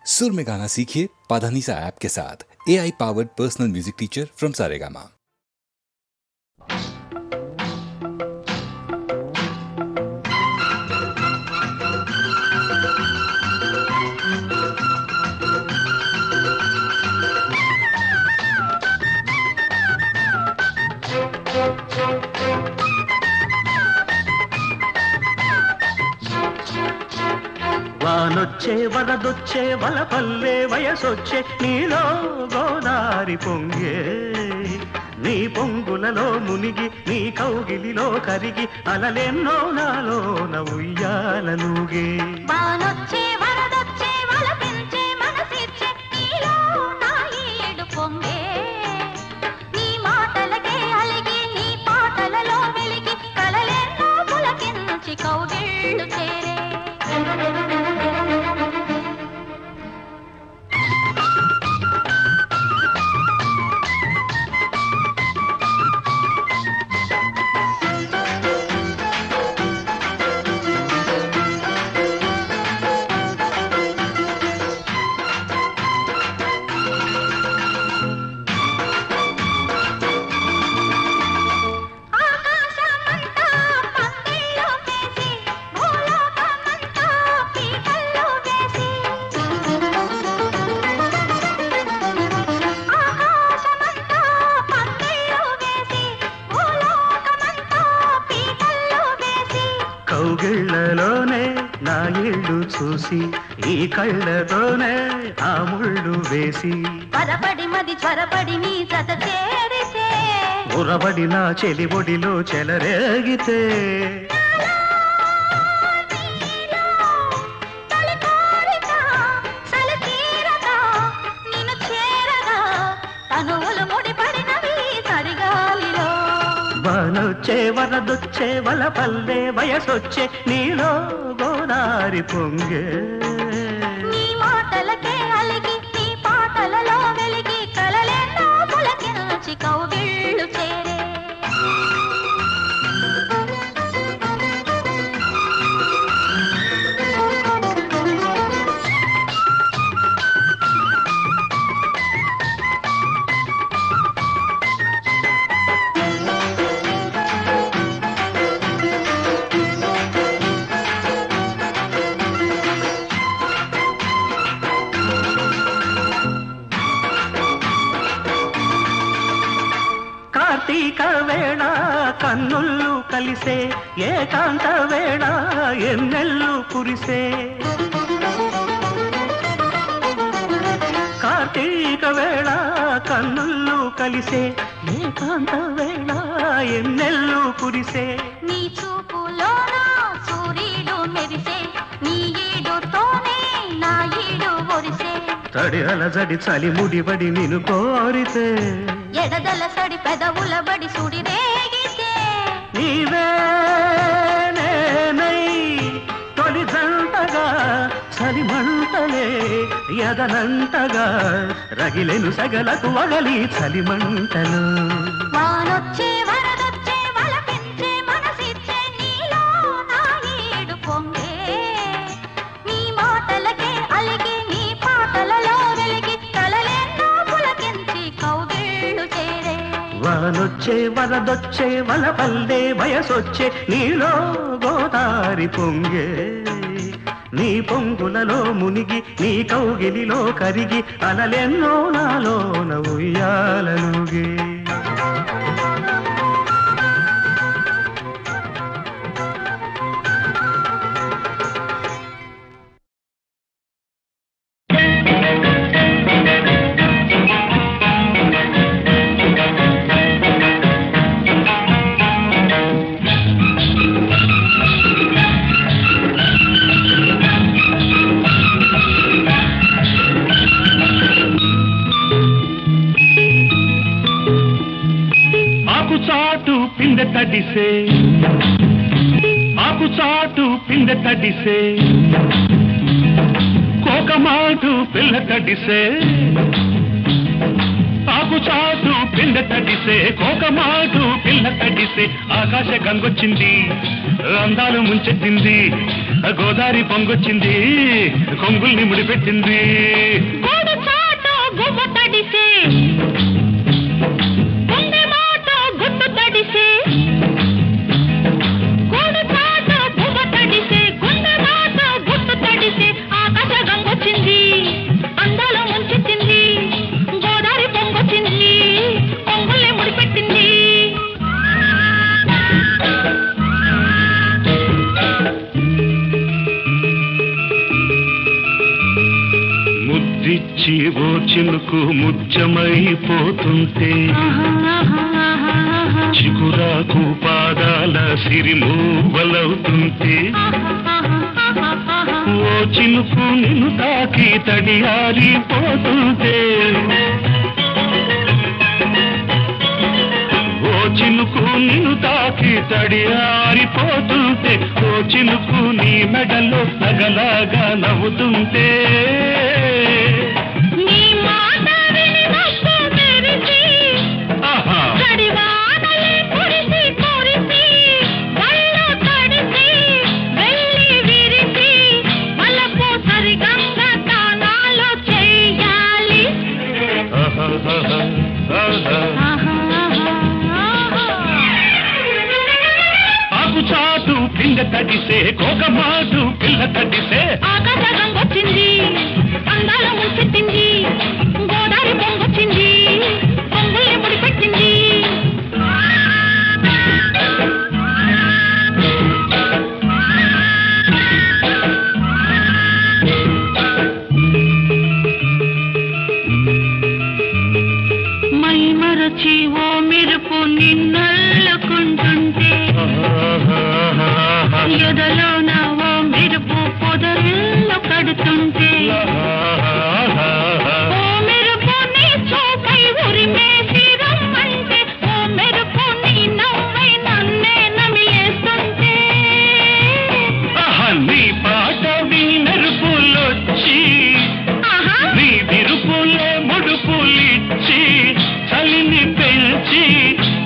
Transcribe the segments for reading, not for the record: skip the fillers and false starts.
सुर में गाना सीखिए पाधानीसा ऐप के साथ। AI powered personal music teacher from Saregama. వానొచ్చే వరదొచ్చే వలపల్లే వయసొచ్చే నీలో గోదారి పొంగే నీ పొంగులలో మునిగి నీ కౌగిలిలో కరిగి అలలెన్నో నాలోన ఉయ్యాలలుగే. వానొచ్చే వరదొచ్చే వలపించే మనసిచ్చే నీలో నా ఈడు పొంగే నీ మాటలకే అలిగి నీ పాటలలో వెలిగి కలలెన్నో పులకించి కౌగిళ్ళు చేరే. కౌగిళ్ళలోనే నా ఇళ్ళు చూసి ఈ కళ్ళతోనే ఆ ముళ్ళు వేసి త్వరపడి మది త్వరపడి నీ జత చేరితే ఉరబడి నా చెలిబొడిలో చెలరేగితే వానొచ్చే వరదొచ్చే వలపల్లే వయసొచ్చే నీలో గోదారి పొంగే నీ మాటలకే అలిగి నీ పాటలలో వెలిగి కలలెన్నో పులకించి కౌగిళ్ళు చేరే. కార్తీక వేళ కన్నుళ్ళు కలిసే ఏకాంత వేళ ఎన్నెల్లు కురిసే కార్తీక వేళ కన్నుళ్ళు కలిసే ఏకాంత వేళ ఎన్నెల్లు కురిసే నీ చూపులోన సూర్యుడు మెరిసే నీ ఈడుతోనే నా ఈడు ఒరిసే తడి అలజడి చలి ముడిబడి నిన్ను కోరితే ఎడదల సడి పెదవుల బడి సుడి రేగితే నీవే నేనై తొలి జంటగా చలిమంటలే ఎదనంటగా రగిలెను సగలకు వగలి చలిమంటలు. వానొచ్చే వరదొచ్చే వలపించే మనసిచ్చే నీలో నా ఈడు పొంగే నీ మాటలకే అలిగి నీ పాటలలో వెలిగి కలలెన్నో పులకించి కౌగిళ్ళు చేరే. వానొచ్చే వరదొచ్చే వలపల్లే వయసొచ్చే నీలో గోదారి పొంగే నీ పొంగులలో మునిగి నీ కౌగిలిలో కరిగి అలలెన్నో నాలోన ఉయ్యాలలుగే. పిందె తడిసే ఆకు చాటు పిందె తడిసే కోకమాటు పిల్ల తడిసే ఆకు చాటు పిందె తడిసే కోకమాటు పిల్ల తడిసే ఆకాశ గంగొచ్చింది అందాలు ముంచెత్తింది గోదారి పొంగొచ్చింది కొంగుల్ని ముడిపెట్టింది గోడు చాటు గువ్వ తడిసే గుండె మాట గుట్టు తడిసే గోడు చాటు గువ్వ తడిసే గుండె మాట గుట్టు తడిసే ఆకాశ గంగొచ్చింది అందాల ముంచెత్తింది గోదారి పొంగొచ్చింది కొంగుల్ని ముడిపెట్టింది ముద్దిచ్చి ఓ చినుకు ముత్యమైపోతుంటే చిగురాకు పాదాల సిరిమూవలవుతుంటే ఓ చినుకు నిన్ను తాకి తడియారిపోతుంటే ఓ చినుకు నిన్ను తాకి తడియారిపోతుంటే ఓ చినుకు నీ మెడలో నగలాగా నవ్వుతుంటే నీ మాట విని మబ్బు మెరిసి కడివానలే కురిసి కురిసి కళ్ళు తడిసి వెళ్ళి విరిసి వలపు సరిగంగ తానాలు చెయ్యాలి ఆకు చాటు పింగ తడిసే కోకమాటు పిల్ల తడిసే ఆకాశ గంగొచ్చింది అందాల ముంచెత్తింది గోదారి పొంగొచ్చింది పొంగుల్ని ముడిపెట్టింది మై మరచి ఓ మెరుపు నిన్నల్లుకుంటుంటే ఎదలోన ఓ మెరుపు పొదరిల్లు కడుతుంటే ఓ మెరుపు నీ చూపై ఉరిమేసి రమ్మంటే ఓ మెరుపు నీ నవ్వై నన్నే నమిలేస్తుంటే నీ పాట విని మెరుపులొచ్చి నీ విరుపులే ముడుపులిచ్చి చలిని పెంచి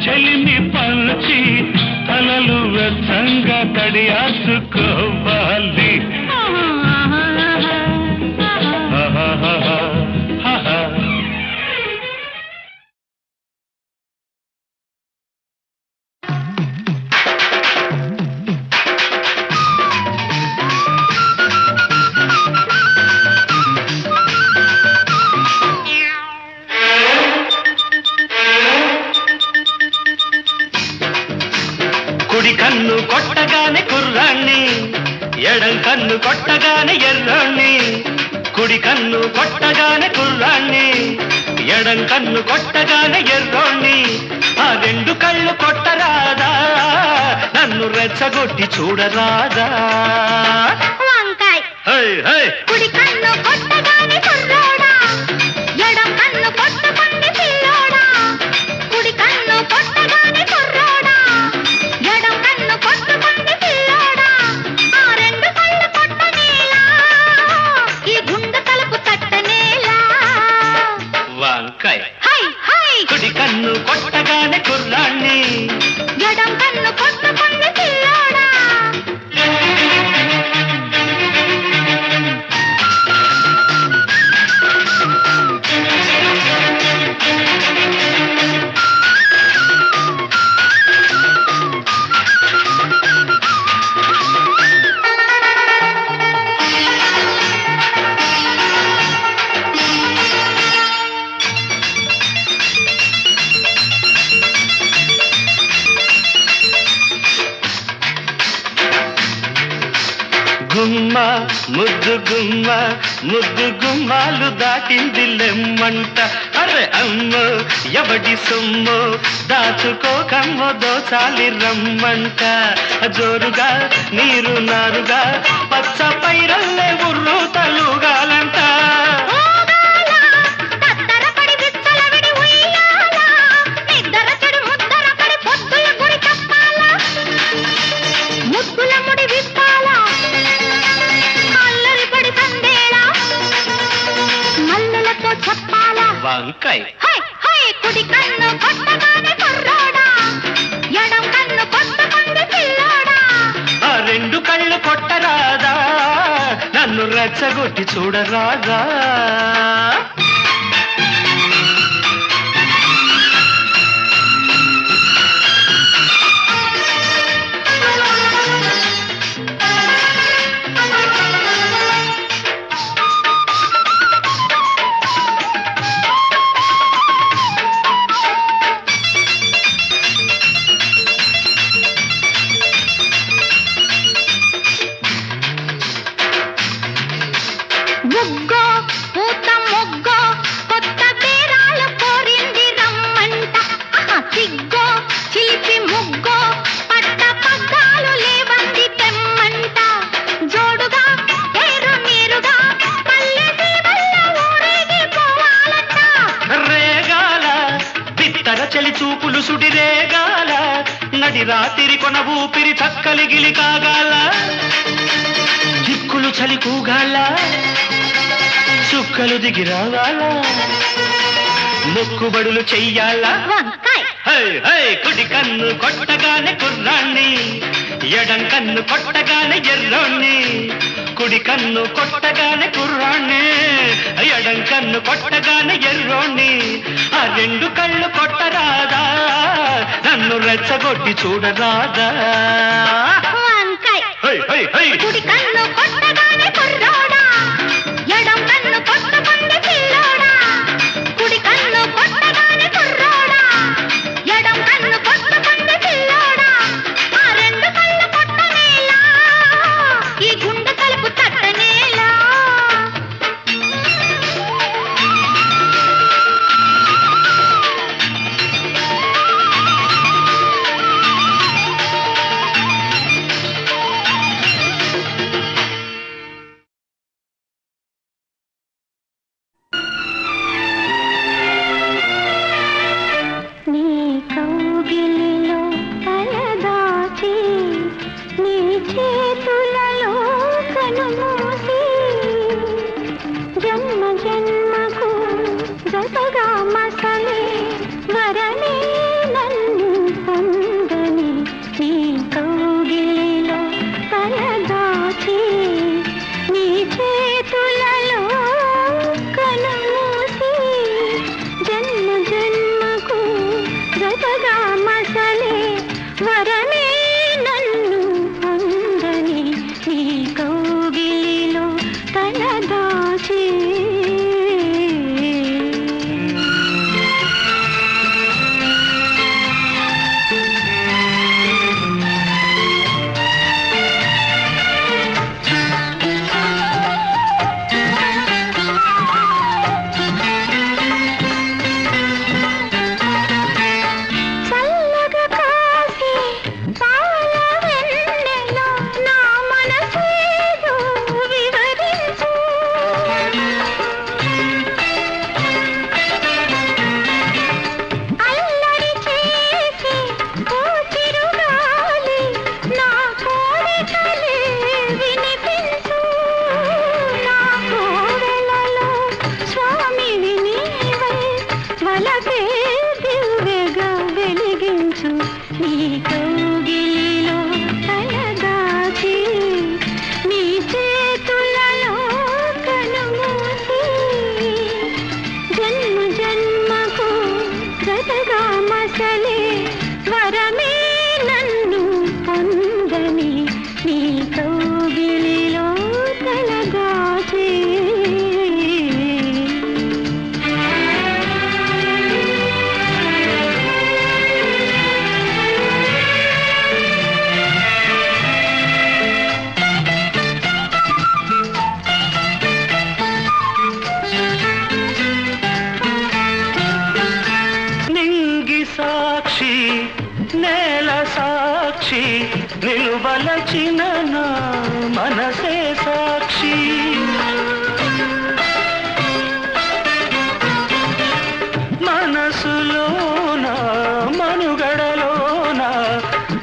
చలిని పంచి తలలు వెచ్చంగా తడియాసుకోవాలి కుడి కన్ను కొట్టగానే కుర్రాణ్ణి ఎడం కన్ను కొట్టగానే ఎర్రాణ్ణి కుడి కన్ను కొట్టగానే కుర్రాణ్ణి ఎడం కన్ను కొట్టగానే ఎర్రోణ్ణి ఆ రెండు కళ్ళు కొట్టరాదా నన్ను రెచ్చగొట్టి చూడరాదా వంకాయ్ హై హై కుడి కన్ను కొట్టగానే కుర్రోడా ఎడం కన్ను కొట్టుకుంది పిల్లోడా కుడి కన్ను కొట్టగానే కుర్రోడా ఎడం కన్ను కొట్టుకుంది పిల్లోడా ఆ రెండు కళ్ళు కొట్టనేలా ఈ గుండె తలుపు తట్టనేలా వంకాయ హై హై కుడి కన్ను కొట్టగానే కుర్రాణ్ణి ఎడం కన్ను కొట్టుకుంది పిల్లోడా గుమ్మ ముద్దు గుమ్మ ముద్దు గుమ్మాలు దాటింది లెమ్మంట అరే అమ్మ ఎవడి సొమ్ము దాచుకోకమ్మ దోచాలి రమ్మంట జోరుగా నీరు నారుగా పచ్చ పైరల్లే ఉర్రు తలుగాలంట వంకాయ కుడి కన్ను కొట్టగానే కుర్రోడా ఎడం కన్ను కొట్టుకుంది పిల్లోడా ఆ రెండు కళ్ళు కొట్టరాదా నన్ను రెచ్చగొట్టి చూడరాదా ముగ్గో పూత ముగ్గో కొత్త బేరాలు కోరింది రమ్మంట సిగ్గో చిలిపి ముగ్గో పట్ట పగ్గాలు లేవంది తెమ్మంట జోడుగా ఏరు నీరుగా పల్లె సీమల్లో ఊరేగి పోవాలంట రేగాల పిత్తర చలి చూపులు సుడి రేగాల నడి రాత్రి కొన ఊపిరి చక్కలిగిలి కాగాల దిక్కులు చలి కూగాల చుక్కలు దిగి రావాలా మొక్కుబడులు చెయ్యాలా వంకాయ్ హై హై కుడి కన్ను కొట్టగానే కుర్రాన్ని ఎడం కన్ను కొట్టగానే ఎర్రోణ్ణి కుడి కన్ను కొట్టగానే కుర్రాన్ని ఎడం కన్ను కొట్టగానే ఎర్రోణ్ణి ఆ రెండు కళ్ళు కొట్టరాదా నన్ను రెచ్చగొట్టి చూడరాదా వంకాయ్ హై హై హై కుడి కన్ను కొట్టగానే కుర్రోడా ఎడం కన్ను కొట్టకుంది పిల్లోడా కుడి కన్ను కొట్టగానే కుర్రోడా ఎడం కన్ను కొట్టకుంది పిల్లోడా ఆ రెండు కళ్ళు కొట్టనేలా ఈ గుండె కలుపు తట్టనేలా నీ కౌగిలిలో తలదాచి నీ చేతులలో కనుమూసి జన్మ జన్మకు జతగా మసలే వరమే నన్ను పొందని నీ కౌగిలిలో తలదాచి నీ చేతులలో కనుమూసి జన్మ జన్మకు జతగా మసలే వరమే నన్ను పొందని నీ కౌగిలిలో తలదాచి చల్లగా కాసి పాల వెన్నెలో నా మనసేదో వివరించు అల్లరి చేసి ఓ చిరుగాలి నా కోరికలే వినిపించు నా కోవెలలో స్వామివి నీవై వలపే దివ్యగా వెలిగించు నీ కౌగిలిలో తలదాచి నీ చేతులలో కనుమూసి జన్మ జన్మకు జతగా మసలే వరమే నన్ను పొందని నీ కౌగిలిలో తలదాచి నింగి సాక్షి నేల సాక్షి నిలువలచిన నా మనసే సాక్షి మనసులోన మనుగడలోన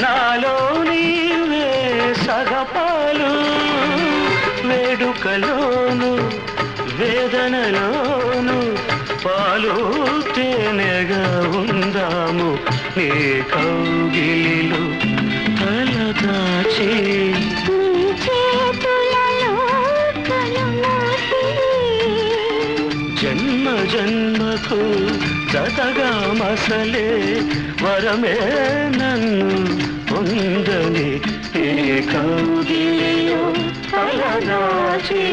నాలో నీవే సగపాలు వేడుకలోను వేదనలోను పాలు తేనెగా ఉందాము నీ కౌగిలిలో తలదాచి దాచి జన్మ జన్మకు జతగా మసలే వరమే నన్ను పొందని ఏ కౌగిలిలో తలదాచే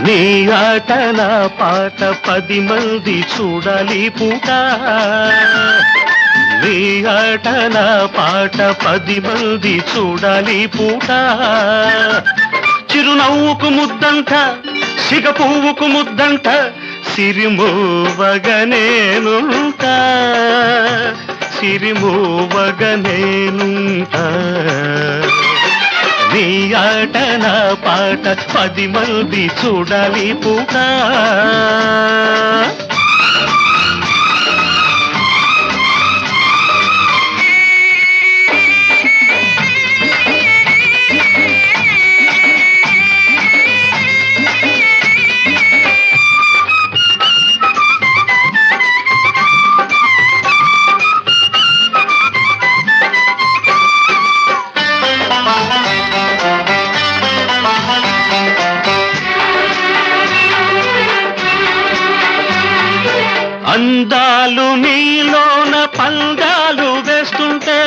నీ ఆట నా పాట 10 మంది చూడాలి పూట నీ ఆట నా పాట 10 మంది చూడాలి పూట చిరునవ్వుకు ముద్దంట సిగ పువ్వుకు ముద్దంట సిరిమోవగనేనుంటా సిరిమోవగనేనుంటా నీ ఆట నా పాట 10 మంది చూడాలి పూట అందాలు నీలోన పందాలు వేస్తుంటే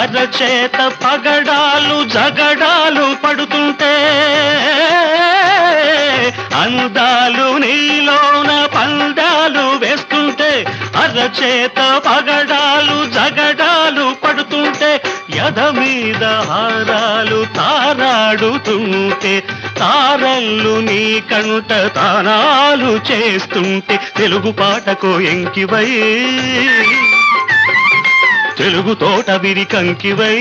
అరచేత పగడాలు జగడాలు పడుతుంటే అందాలు నీలోన పందాలు వేస్తుంటే అరచేత పగడాలు జగడాలు పడుతుంటే యద మీద హారాలు తారాడుతుంటే తారల్లు నీ కంట తానాలు చేస్తుంటే తెలుగు పాటకు ఎంకివై తెలుగు తోట విరి కంకివై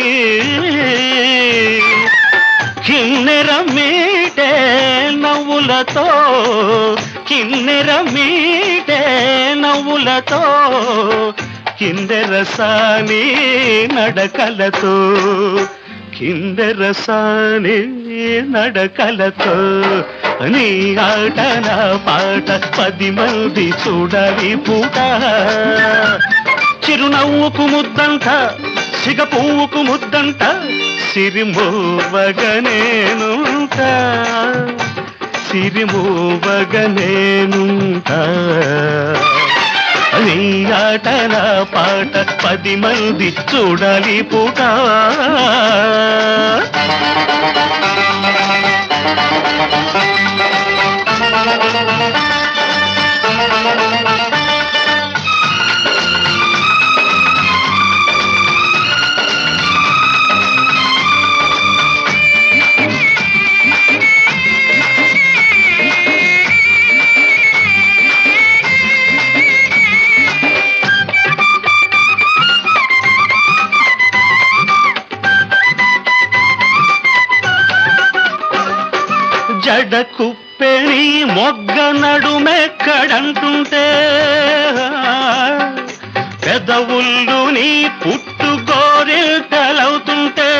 కిన్నెర మీటే నవ్వులతో కిన్నెర మీటే నవ్వులతో కిందెరసాని నడకలతో కిందెరసాని నడకలతో నీ ఆట నా పాట 10 మంది చూడాలి పూట చిరునవ్వుకు ముద్దంట సిగ పువ్వుకు ముద్దంట సిరిమోవగనేనుంటా సిరిమోవగనేనుంటా నీ ఆట నా పాట 10 మంది చూడాలి పూట జడ కుప్పెని మొగ్గ నడుమెక్కడంటుంటే పెదవుళ్ళు నీ పుట్టు గోరిల్తలవుతుంటే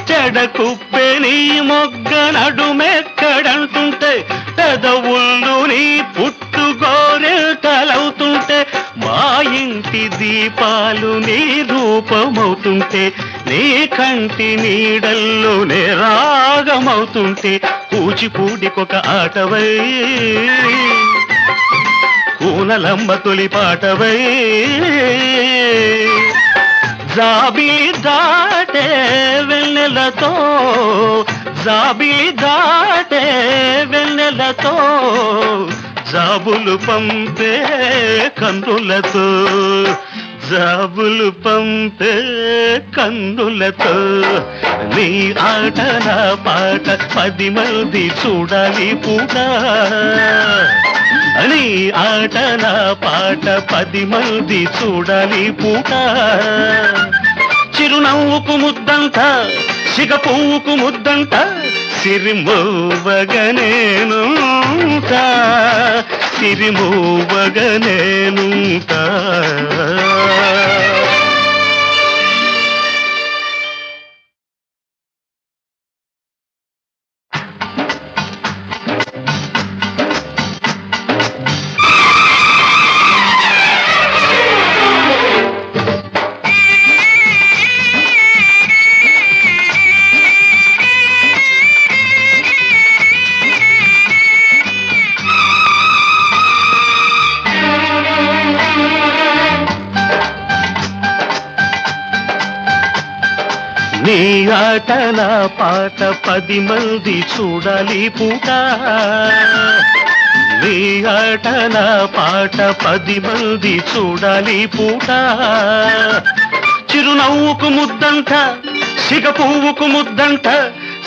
జడ కుప్పెని మొగ్గ నడుమెక్కడంటుంటే పెదవుళ్ళు నీ పుట్టు గోరిల్తలవుతుంటే మా ఇంటి దీపాలు నీ రూపమవుతుంటే నీ కంటి నీడల్లో నే రాగమవుతుంటే కూచిపూడికొక ఆటవై కూనలమ్మ తొలి పాటవై జాబిలి దాటే వెన్నెలతో జాబిలి దాటే వెన్నెలతో జాబులు పంపే కన్నులతో జాబులు పంపే కన్నులతో నీ ఆట నా పాట 10 మంది చూడాలి పూట నీ ఆట నా పాట 10 మంది చూడాలి పూట చిరునవ్వుకు ముద్దంట సిగ పువ్వుకు ముద్దంట సిరిమోవగనేనుంటా సిరిమోవగనేనుంటా నీ ఆట నా పాట 10 మంది చూడాలి పూట నీ ఆట నా పాట 10 మంది చూడాలి పూట చిరునవ్వుకు ముద్దంట సిగ పువ్వుకు ముద్దంట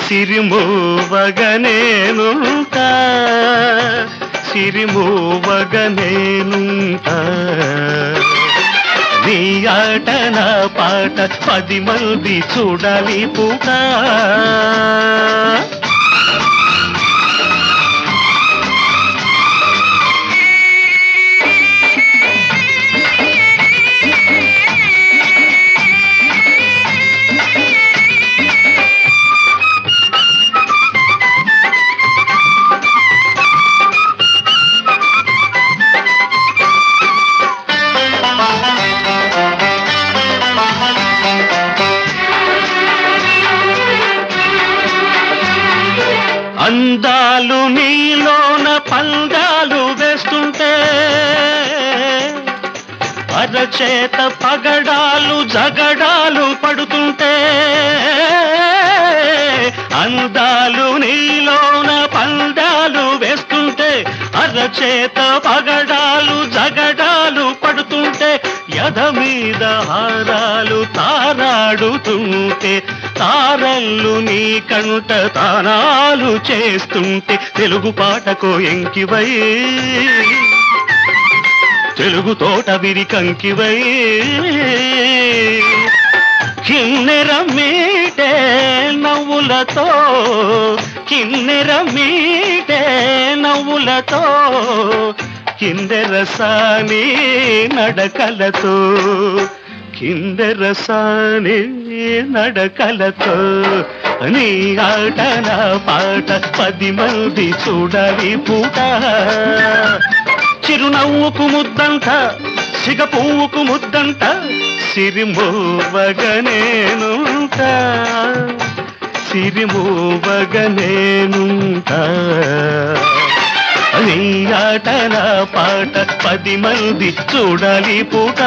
సిరిమోవగనేనుంటా సిరిమోవగనేనుంటా నీ ఆట నా పాట 10 మంది చూడాలి పూట అందాలు నీలోన పందాలు వేస్తుంటే అరచేత పగడాలు జగడాలు పడుతుంటే అందాలు నీలోన పందాలు వేస్తుంటే అరచేత పగడాలు జగడాలు పడుతుంటే యద మీద హారాలు తారాడుతుంటే తారల్లు నీ కంట తానాలు చేస్తుంటే తెలుగు పాటకు ఎంకివై తెలుగు తోట విరికంకివై కిన్నెర మీటే నవ్వులతో కిన్నెర మీటే నవ్వులతో కిందెరసాని నడకలతో కిందెరసాని నడకలతో నీ ఆట నా పాట 10 మంది చూడాలి పూట చిరునవ్వుకు ముద్దంట సిగ పువ్వుకు ముద్దంట సిరిమోవగనేనుంటా సిరిమోవగనేనుంటా నీ ఆట నా పాట 10 మంది చూడాలి పూట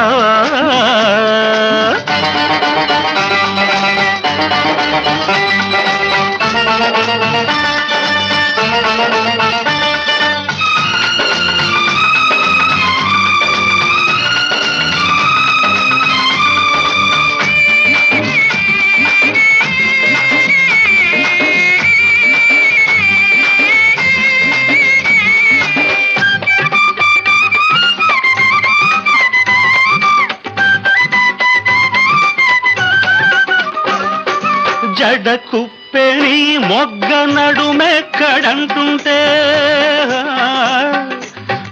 జడ కుప్పెని మొగ్గ నడుమెక్కడంటుంటే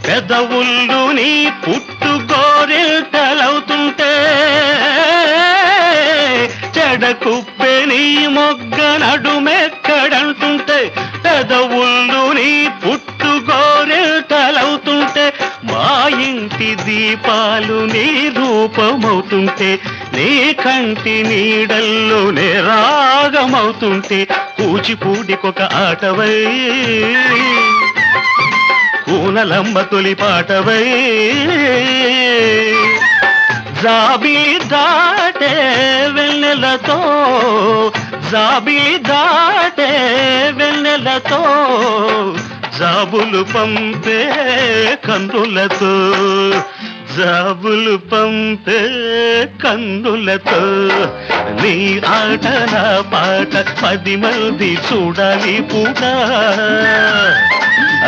పెదవుళ్ళు నీ పుట్టు గోరిల్టలవుతుంటే జడ కుప్పెని మొగ్గ నడుమెక్కడంటుంటే పెదవుళ్ళు నీ పుట్టు గోరిల్టలవుతుంటే మా ఇంటి దీపాలు నీ రూపమవుతుంటే నీ కంటి నీడల్లోనే రాగమవుతుంటే కూచిపూడికొక ఆటవై కూనలమ్మ తొలి పాటవై జాబిలి దాటే వెన్నెలతో జాబిలి దాటే వెన్నెలతో జాబులు పంపే కన్నులతో జాబులు పంపే కన్నులతో నీ ఆట నా పాట 10 మంది చూడాలి పూట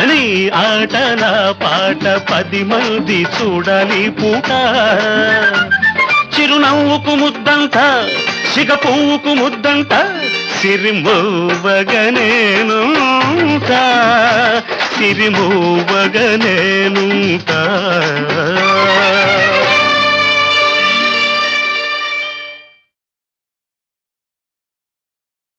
నీ ఆట నా పాట 10 మంది చూడాలి పూట చిరునవ్వుకు ముద్దంట సిగ పువ్వుకు ముద్దంట సిరిమోవగనేనుంటా సిరిమోవగనేనుంటా